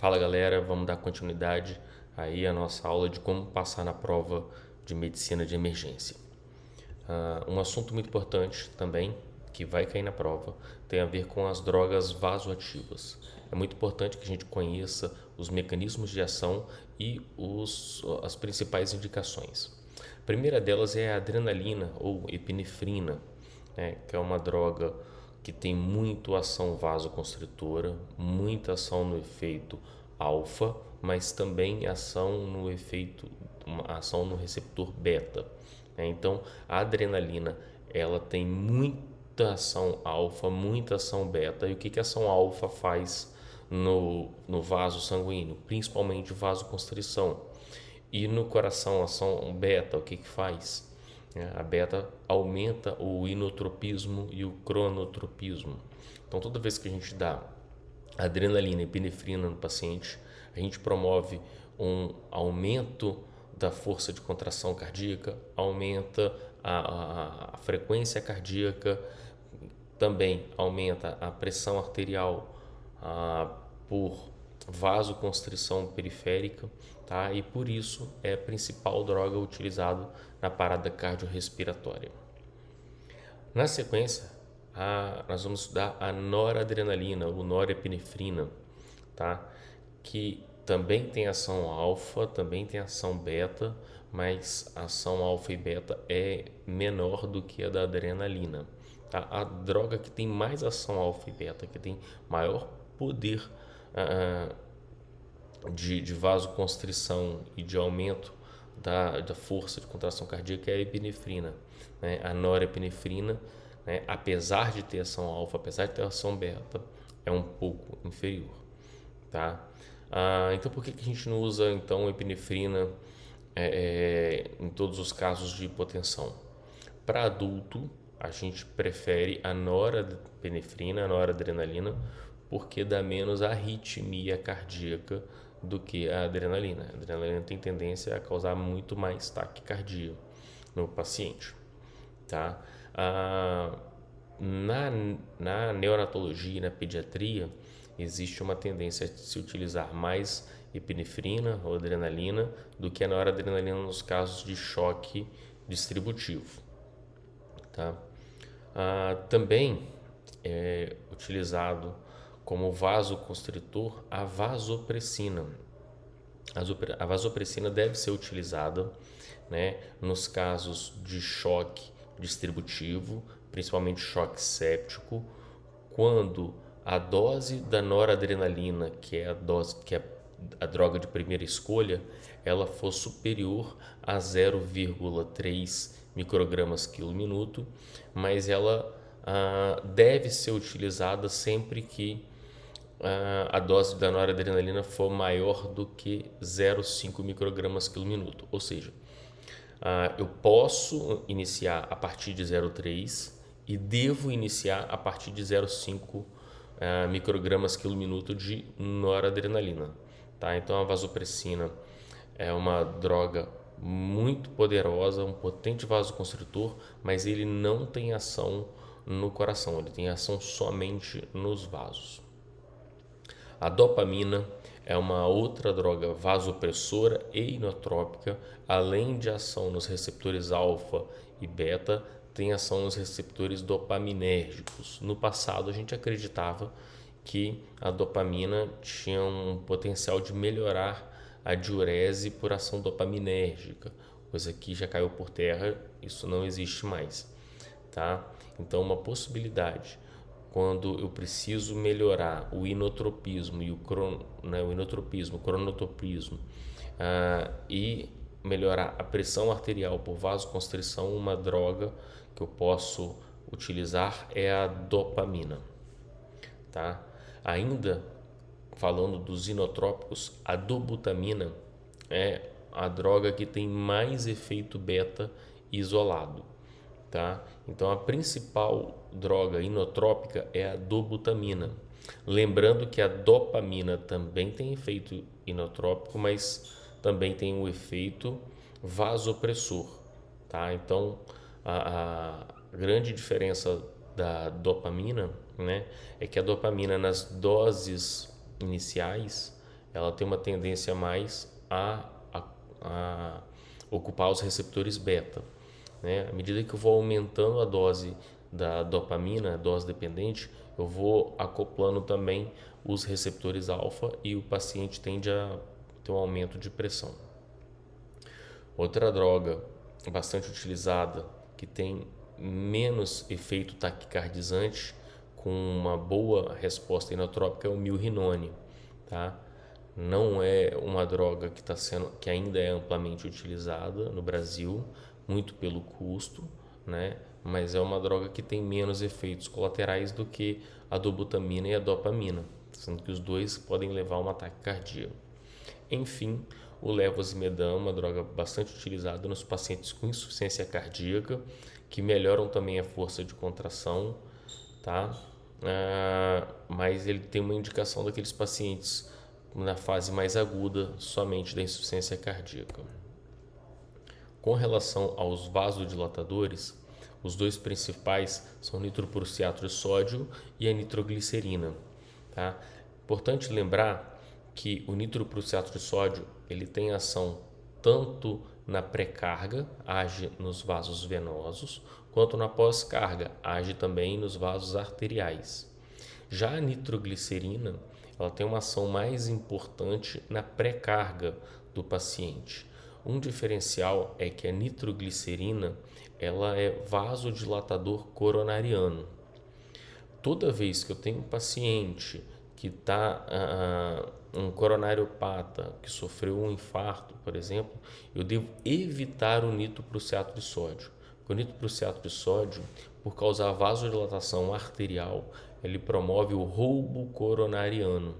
Fala galera, vamos dar continuidade aí à nossa aula de como passar na prova de medicina de emergência. Um assunto muito importante também, que vai cair na prova, tem a ver com as drogas vasoativas. É muito importante que a gente conheça os mecanismos de ação e as principais indicações. A primeira delas é a adrenalina ou epinefrina, né, que é uma droga que tem muito ação vasoconstritora, muita ação no efeito alfa, mas também ação no receptor beta. Então, a adrenalina ela tem muita ação alfa, muita ação beta. E o que a ação alfa faz no vaso sanguíneo? Principalmente vasoconstrição. E no coração, a ação beta, o que faz? A beta aumenta o inotropismo e o cronotropismo. Então, toda vez que a gente dá adrenalina e epinefrina no paciente, a gente promove um aumento da força de contração cardíaca, aumenta a frequência cardíaca, também aumenta a pressão arterial por vasoconstrição periférica, tá? E por isso é a principal droga utilizada na parada cardiorrespiratória. Na sequência, nós vamos estudar a noradrenalina ou norepinefrina, tá? Que também tem ação alfa, também tem ação beta, mas a ação alfa e beta é menor do que a da adrenalina. Tá? A droga que tem mais ação alfa e beta, que tem maior poder de vasoconstrição e de aumento da força de contração cardíaca é a epinefrina, né? A norepinefrina, né? Apesar de ter ação alfa, apesar de ter ação beta, é um pouco inferior, tá? Então por que a gente não usa então epinefrina em todos os casos de hipotensão? Para adulto, a gente prefere a norepinefrina, a noradrenalina, porque dá menos arritmia cardíaca do que a adrenalina. A adrenalina tem tendência a causar muito mais taquicardia no paciente, tá? Na neonatologia e na pediatria, existe uma tendência a se utilizar mais epinefrina ou adrenalina do que a noradrenalina nos casos de choque distributivo, tá? Também é utilizado como vasoconstritor a vasopressina. A vasopressina deve ser utilizada, né, nos casos de choque distributivo, principalmente choque séptico, quando a dose da noradrenalina, que é a droga de primeira escolha, ela for superior a 0,3 microgramas quilo minuto, mas ela deve ser utilizada sempre que a dose da noradrenalina for maior do que 0,5 microgramas quilo minuto, ou seja, eu posso iniciar a partir de 0,3 e devo iniciar a partir de 0,5 microgramas quilo minuto de noradrenalina, tá? Então a vasopressina é uma droga muito poderosa, um potente vasoconstritor, mas ele não tem ação no coração, ele tem ação somente nos vasos. A dopamina é uma outra droga vasopressora e inotrópica, além de ação nos receptores alfa e beta, tem ação nos receptores dopaminérgicos. No passado, a gente acreditava que a dopamina tinha um potencial de melhorar a diurese por ação dopaminérgica, coisa que já caiu por terra, isso não existe mais, tá? Então, uma possibilidade quando eu preciso melhorar o inotropismo e o cronotropismo e melhorar a pressão arterial por vasoconstrição, uma droga que eu posso utilizar é a dopamina, tá? Ainda falando dos inotrópicos, a dobutamina é a droga que tem mais efeito beta isolado, tá? Então a principal droga inotrópica é a dobutamina. Lembrando que a dopamina também tem efeito inotrópico, mas também tem um efeito vasopressor, tá? Então a grande diferença da dopamina, né, é que a dopamina nas doses iniciais ela tem uma tendência mais a ocupar os receptores beta, né? À medida que eu vou aumentando a dose da dopamina, a dose dependente, eu vou acoplando também os receptores alfa e o paciente tende a ter um aumento de pressão. Outra droga bastante utilizada que tem menos efeito taquicardizante com uma boa resposta inotrópica é o milrinone, tá? Não é uma droga que ainda é amplamente utilizada no Brasil, muito pelo custo, né? Mas é uma droga que tem menos efeitos colaterais do que a dobutamina e a dopamina, sendo que os dois podem levar a um ataque cardíaco. Enfim, o levosimendan, uma droga bastante utilizada nos pacientes com insuficiência cardíaca, que melhoram também a força de contração, tá? Mas ele tem uma indicação daqueles pacientes na fase mais aguda somente da insuficiência cardíaca. Com relação aos vasodilatadores, os dois principais são o nitroprussiato de sódio e a nitroglicerina, tá? Importante lembrar que o nitroprussiato de sódio ele tem ação tanto na pré-carga, age nos vasos venosos, quanto na pós-carga, age também nos vasos arteriais. Já a nitroglicerina, ela tem uma ação mais importante na pré-carga do paciente. Um diferencial é que a nitroglicerina, ela é vasodilatador coronariano. Toda vez que eu tenho um paciente que está um coronariopata, que sofreu um infarto, por exemplo, eu devo evitar o nitroprussiato de sódio. O nitroprussiato de sódio, por causar vasodilatação arterial, ele promove o roubo coronariano,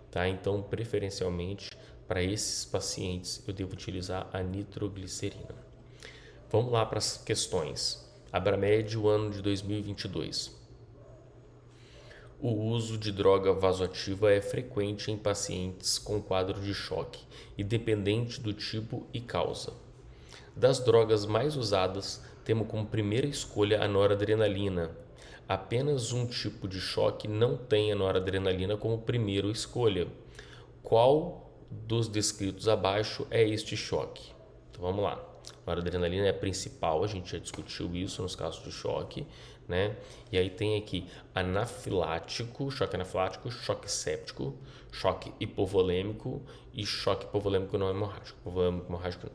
tá? Então, preferencialmente, para esses pacientes, eu devo utilizar a nitroglicerina. Vamos lá para as questões. Abramed, o ano de 2022. O uso de droga vasoativa é frequente em pacientes com quadro de choque, independente do tipo e causa. Das drogas mais usadas, temos como primeira escolha a noradrenalina. Apenas um tipo de choque não tem a noradrenalina como primeira escolha. Qual dos descritos abaixo é este choque? Então vamos lá. A noradrenalina é a principal, a gente já discutiu isso nos casos de choque, né? E aí tem aqui anafilático, choque séptico, choque hipovolêmico e choque hipovolêmico não hemorrágico. Hipovolêmico hemorrágico não.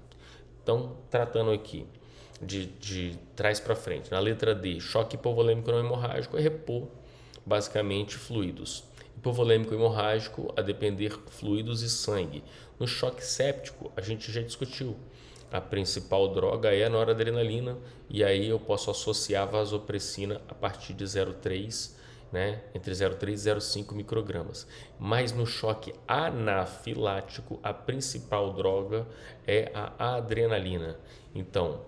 Então, tratando aqui de trás para frente. Na letra D, choque hipovolêmico não hemorrágico é repor basicamente fluidos. Hipovolêmico hemorrágico, a depender fluidos e sangue. No choque séptico, a gente já discutiu. A principal droga é a noradrenalina e aí eu posso associar a vasopressina a partir de 0,3, né, entre 0,3 e 0,5 microgramas. Mas no choque anafilático, a principal droga é a adrenalina. Então,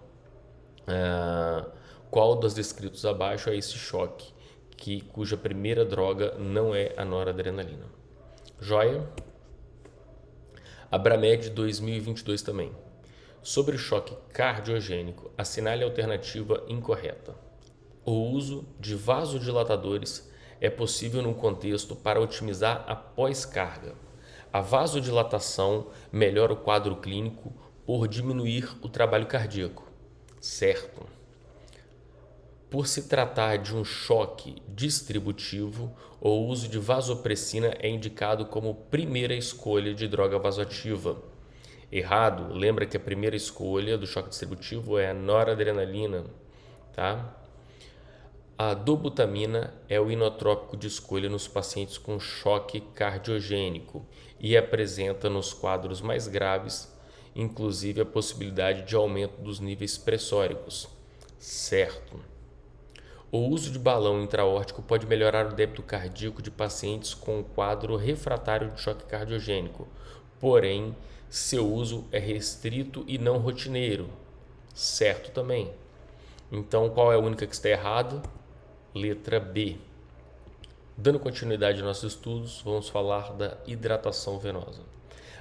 qual dos descritos abaixo é esse choque, cuja primeira droga não é a noradrenalina? Joia? Abramed 2022 também. Sobre o choque cardiogênico, assinale a alternativa incorreta. O uso de vasodilatadores é possível no contexto para otimizar a pós-carga. A vasodilatação melhora o quadro clínico por diminuir o trabalho cardíaco. Certo. Por se tratar de um choque distributivo, o uso de vasopressina é indicado como primeira escolha de droga vasoativa. Errado, lembra que a primeira escolha do choque distributivo é a noradrenalina, tá? A dobutamina é o inotrópico de escolha nos pacientes com choque cardiogênico e apresenta nos quadros mais graves, inclusive a possibilidade de aumento dos níveis pressóricos. Certo. O uso de balão intraórtico pode melhorar o débito cardíaco de pacientes com quadro refratário de choque cardiogênico, porém, seu uso é restrito e não rotineiro. Certo também. Então, qual é a única que está errada? Letra B. Dando continuidade aos nossos estudos, vamos falar da hidratação venosa.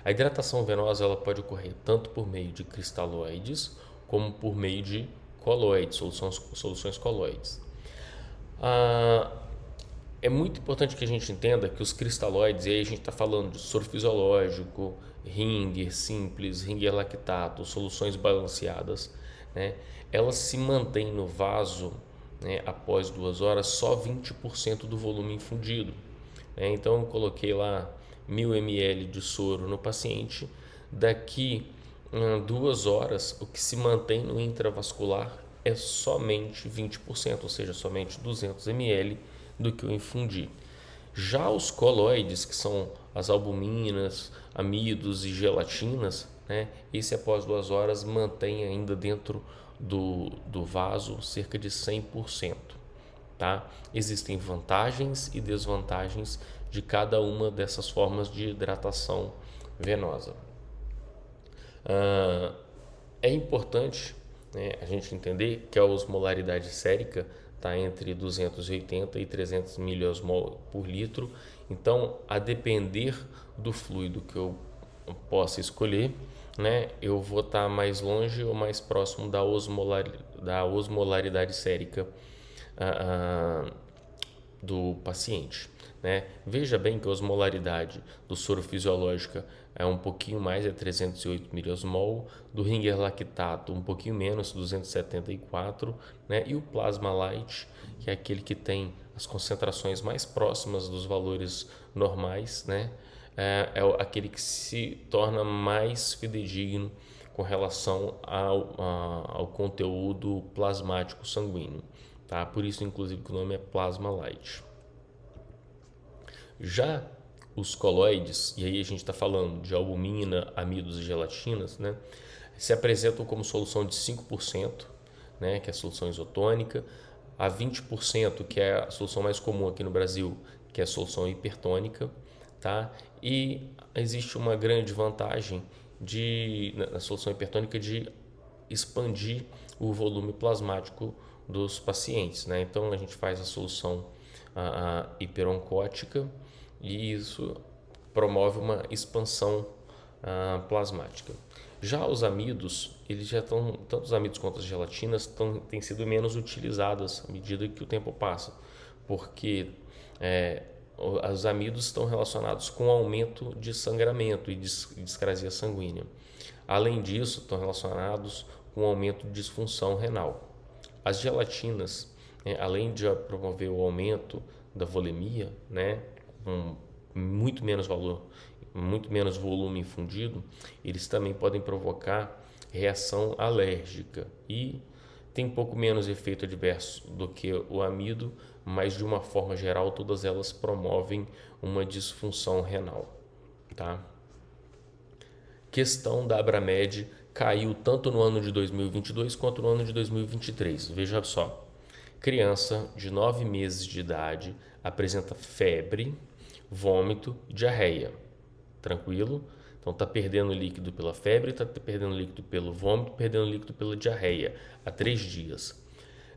A hidratação venosa ela pode ocorrer tanto por meio de cristalóides como por meio de coloides, soluções coloides. É muito importante que a gente entenda que os cristalóides, e aí a gente está falando de soro fisiológico, ringer simples, ringer lactato, soluções balanceadas, né? Elas se mantêm no vaso, né, após 2 horas só 20% do volume infundido, né? Então eu coloquei lá 1000 ml de soro no paciente, daqui 2 horas o que se mantém no intravascular é somente 20%, ou seja, somente 200 ml do que eu infundi. Já os coloides, que são as albuminas, amidos e gelatinas, né, esse após 2 horas mantém ainda dentro do vaso cerca de 100%. Tá? Existem vantagens e desvantagens de cada uma dessas formas de hidratação venosa. É importante, né, a gente entender que a osmolaridade sérica está entre 280 e 300 miliosmol por litro. Então, a depender do fluido que eu possa escolher, né, eu vou estar mais longe ou mais próximo da osmolaridade sérica do paciente, né? Veja bem que a osmolaridade do soro fisiológica é um pouquinho mais, é 308 miliosmol, do ringer lactato um pouquinho menos, 274, né? E o plasma light, que é aquele que tem as concentrações mais próximas dos valores normais, né? É aquele que se torna mais fidedigno com relação ao conteúdo plasmático sanguíneo, tá? Por isso, inclusive, que o nome é plasma light. Já os coloides, e aí a gente está falando de albumina, amidos e gelatinas, né, se apresentam como solução de 5%, né, que é a solução isotônica, a 20%, que é a solução mais comum aqui no Brasil, que é a solução hipertônica, tá? E existe uma grande vantagem na solução hipertônica de expandir o volume plasmático dos pacientes, né? Então a gente faz a solução hiperoncótica e isso promove uma expansão plasmática. Já os amidos, eles já estão, tanto os amidos quanto as gelatinas têm sido menos utilizadas à medida que o tempo passa, porque os amidos estão relacionados com aumento de sangramento e discrasia sanguínea. Além disso, estão relacionados com aumento de disfunção renal. As gelatinas, além de promover o aumento da volemia, né, com muito menos volume infundido, eles também podem provocar reação alérgica e tem pouco menos efeito adverso do que o amido, mas de uma forma geral todas elas promovem uma disfunção renal, tá? Questão da Abramed caiu tanto no ano de 2022 quanto no ano de 2023. Veja só, criança de 9 meses de idade apresenta febre, vômito e diarreia. Tranquilo? Então está perdendo líquido pela febre, está perdendo líquido pelo vômito, perdendo líquido pela diarreia há 3 dias.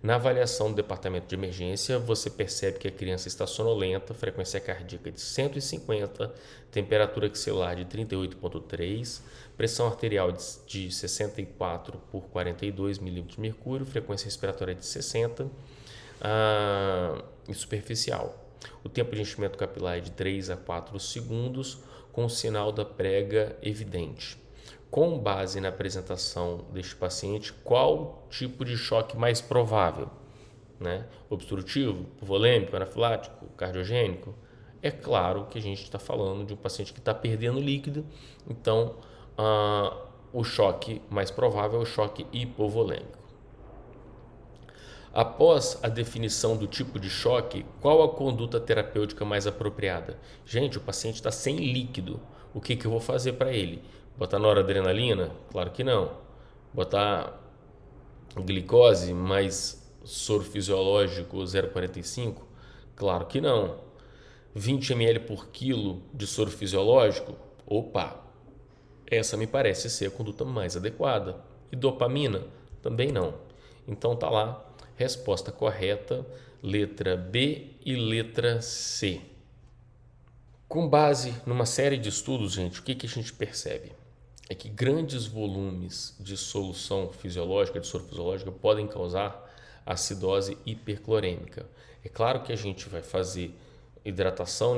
Na avaliação do departamento de emergência, você percebe que a criança está sonolenta, frequência cardíaca de 150, temperatura axilar de 38,3, pressão arterial de 64 por 42 milímetros de mercúrio, frequência respiratória de 60 e superficial. O tempo de enchimento capilar é de 3 a 4 segundos, com o sinal da prega evidente. Com base na apresentação deste paciente, qual tipo de choque mais provável? Né? Obstrutivo, volêmico, anafilático, cardiogênico? É claro que a gente está falando de um paciente que está perdendo líquido, então o choque mais provável é o choque hipovolêmico. Após a definição do tipo de choque, qual a conduta terapêutica mais apropriada? Gente, o paciente está sem líquido. O que eu vou fazer para ele? Botar noradrenalina? Claro que não. Botar glicose mais soro fisiológico 0,45? Claro que não. 20 ml por quilo de soro fisiológico? Opa! Essa me parece ser a conduta mais adequada. E dopamina? Também não. Então tá lá. Resposta correta, letra B e letra C. Com base numa série de estudos, gente, o que a gente percebe? É que grandes volumes de solução fisiológica, de soro fisiológica, podem causar acidose hiperclorêmica. É claro que a gente vai fazer hidratação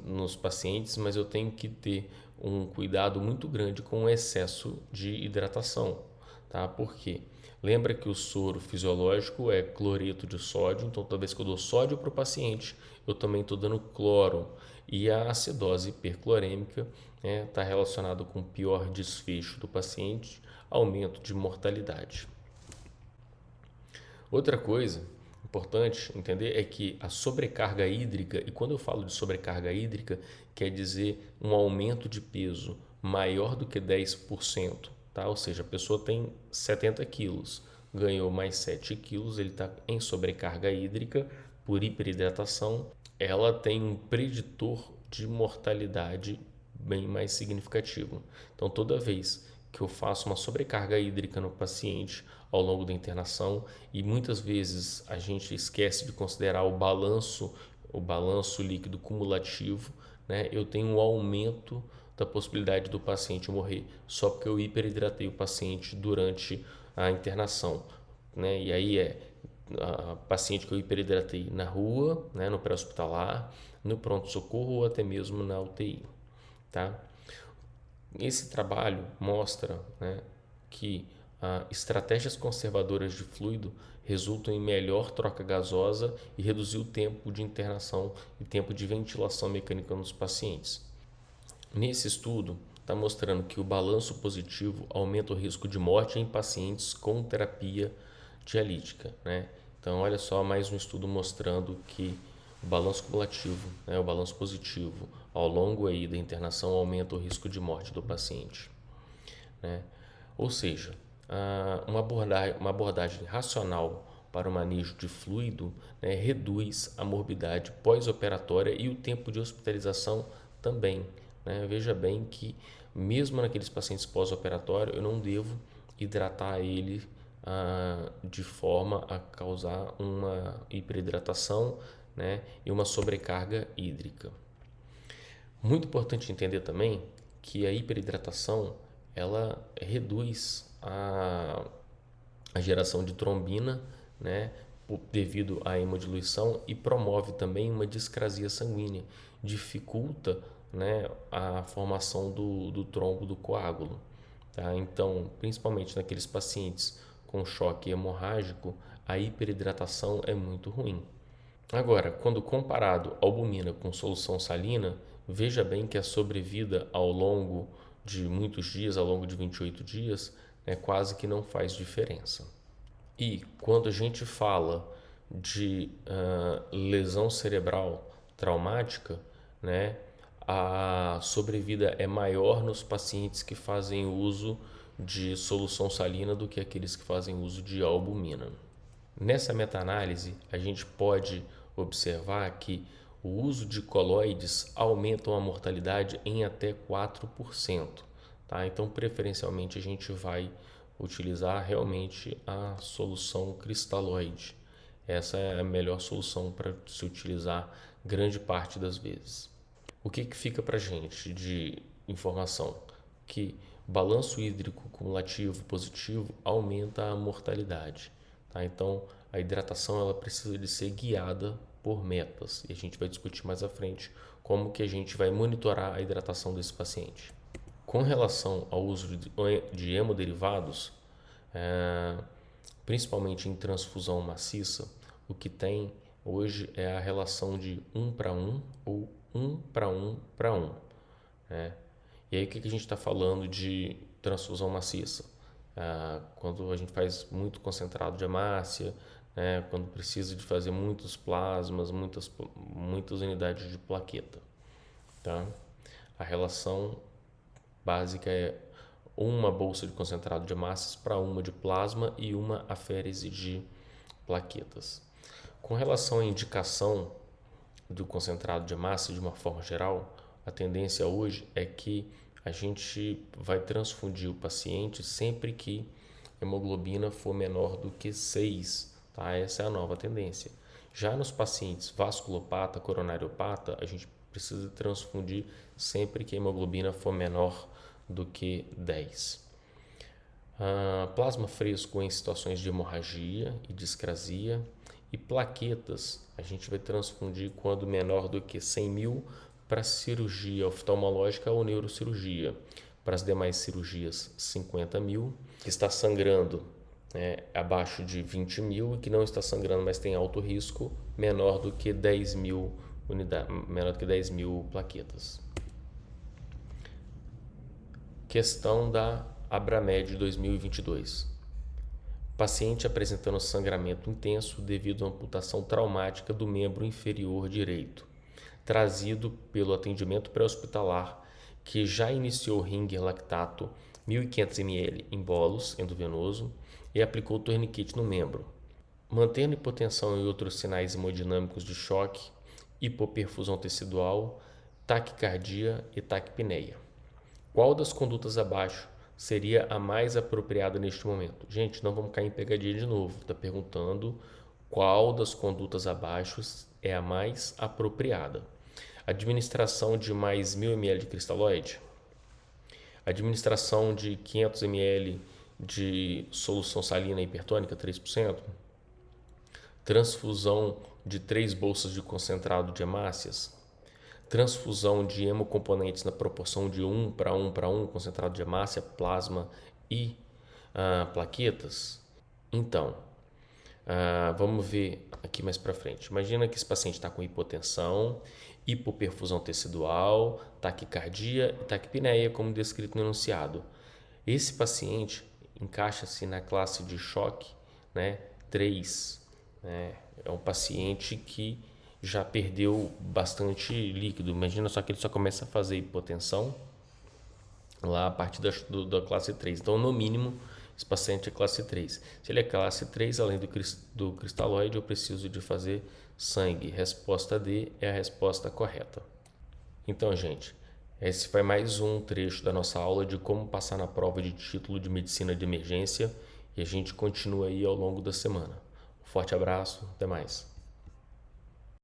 nos pacientes, mas eu tenho que ter um cuidado muito grande com o excesso de hidratação, tá? Por quê? Lembra que o soro fisiológico é cloreto de sódio, então toda vez que eu dou sódio para o paciente, eu também estou dando cloro. E a acidose hiperclorêmica está relacionada com pior desfecho do paciente, aumento de mortalidade. Outra coisa importante entender é que a sobrecarga hídrica, e quando eu falo de sobrecarga hídrica, quer dizer um aumento de peso maior do que 10%, tá? Ou seja, a pessoa tem 70 quilos, ganhou mais 7 quilos, ele está em sobrecarga hídrica por hiperidratação, ela tem um preditor de mortalidade bem mais significativo. Então, toda vez que eu faço uma sobrecarga hídrica no paciente ao longo da internação, e muitas vezes a gente esquece de considerar o balanço líquido cumulativo, né? Eu tenho um aumento da possibilidade do paciente morrer só porque eu hiperidratei o paciente durante a internação, né? E aí a paciente que eu hiperidratei na rua, né, no pré-hospitalar, no pronto-socorro ou até mesmo na UTI, tá? Esse trabalho mostra, né, que estratégias conservadoras de fluido resultam em melhor troca gasosa e reduzir o tempo de internação e tempo de ventilação mecânica nos pacientes. Nesse estudo, está mostrando que o balanço positivo aumenta o risco de morte em pacientes com terapia dialítica, né? Então, olha só mais um estudo mostrando que o balanço cumulativo, né, o balanço positivo, ao longo aí da internação aumenta o risco de morte do paciente, né? Ou seja, uma abordagem racional para o manejo de fluido, né, reduz a morbidade pós-operatória e o tempo de hospitalização também, né? Veja bem que mesmo naqueles pacientes pós-operatório eu não devo hidratar ele de forma a causar uma hiperidratação, né, e uma sobrecarga hídrica. Muito importante entender também que a hiperidratação ela reduz a geração de trombina, né, devido à hemodiluição e promove também uma discrasia sanguínea, dificulta, né, a formação do trombo do coágulo, tá? Então, principalmente naqueles pacientes com choque hemorrágico, a hiperidratação é muito ruim. Agora, quando comparado albumina com solução salina, veja bem que a sobrevida ao longo de muitos dias, ao longo de 28 dias, quase que não faz diferença. E quando a gente fala de lesão cerebral traumática, né, a sobrevida é maior nos pacientes que fazem uso de solução salina do que aqueles que fazem uso de albumina. Nessa meta-análise, a gente pode observar que o uso de coloides aumenta a mortalidade em até 4%. Tá? Então, preferencialmente, a gente vai utilizar realmente a solução cristalóide. Essa é a melhor solução para se utilizar grande parte das vezes. O que fica para a gente de informação? Que balanço hídrico cumulativo positivo aumenta a mortalidade. Tá? Então, a hidratação ela precisa de ser guiada por metas. E a gente vai discutir mais à frente como que a gente vai monitorar a hidratação desse paciente. Com relação ao uso de hemoderivados, principalmente em transfusão maciça, o que tem hoje é a relação de 1:1 ou 1:1:1. Né? E aí o que a gente está falando de transfusão maciça? Quando a gente faz muito concentrado de hemácia, né? Quando precisa de fazer muitos plasmas, muitas unidades de plaqueta. Tá? A relação básica é uma bolsa de concentrado de hemácias para uma de plasma e uma aférese de plaquetas. Com relação à indicação do concentrado de hemácia de uma forma geral, a tendência hoje é que a gente vai transfundir o paciente sempre que a hemoglobina for menor do que 6, tá? Essa é a nova tendência. Já nos pacientes vasculopata, coronariopata, a gente precisa transfundir sempre que a hemoglobina for menor do que 10. Plasma fresco em situações de hemorragia e discrasia E plaquetas, a gente vai transfundir quando menor do que 100 mil para cirurgia oftalmológica ou neurocirurgia. Para as demais cirurgias, 50 mil. Que está sangrando abaixo de 20 mil e que não está sangrando, mas tem alto risco, menor do que 10 mil menor do que 10 mil plaquetas. Questão da Abramed 2022. Paciente apresentando sangramento intenso devido a amputação traumática do membro inferior direito, trazido pelo atendimento pré-hospitalar, que já iniciou ringer lactato 1.500 ml em bolos endovenoso e aplicou torniquete no membro, mantendo hipotensão e outros sinais hemodinâmicos de choque, hipoperfusão tecidual, taquicardia e taquipneia. Qual das condutas abaixo seria a mais apropriada neste momento? Gente, não vamos cair em pegadinha de novo. Está perguntando qual das condutas abaixo é a mais apropriada. Administração de mais 1.000 ml de cristalóide. Administração de 500 ml de solução salina hipertônica, 3%. Transfusão de 3 bolsas de concentrado de hemácias. Transfusão de hemocomponentes na proporção de 1 para 1 para 1, concentrado de hemácia, plasma e plaquetas. Então, vamos ver aqui mais para frente. Imagina que esse paciente está com hipotensão, hipoperfusão tecidual, taquicardia e taquipneia, como descrito no enunciado. Esse paciente encaixa-se na classe de choque 3. É um paciente que já perdeu bastante líquido. Imagina só que ele só começa a fazer hipotensão lá a partir da classe 3. Então, no mínimo, esse paciente é classe 3. Se ele é classe 3, além do cristalóide, eu preciso de fazer sangue. Resposta D é a resposta correta. Então, gente, esse foi mais um trecho da nossa aula de como passar na prova de título de medicina de emergência e a gente continua aí ao longo da semana. Um forte abraço, até mais.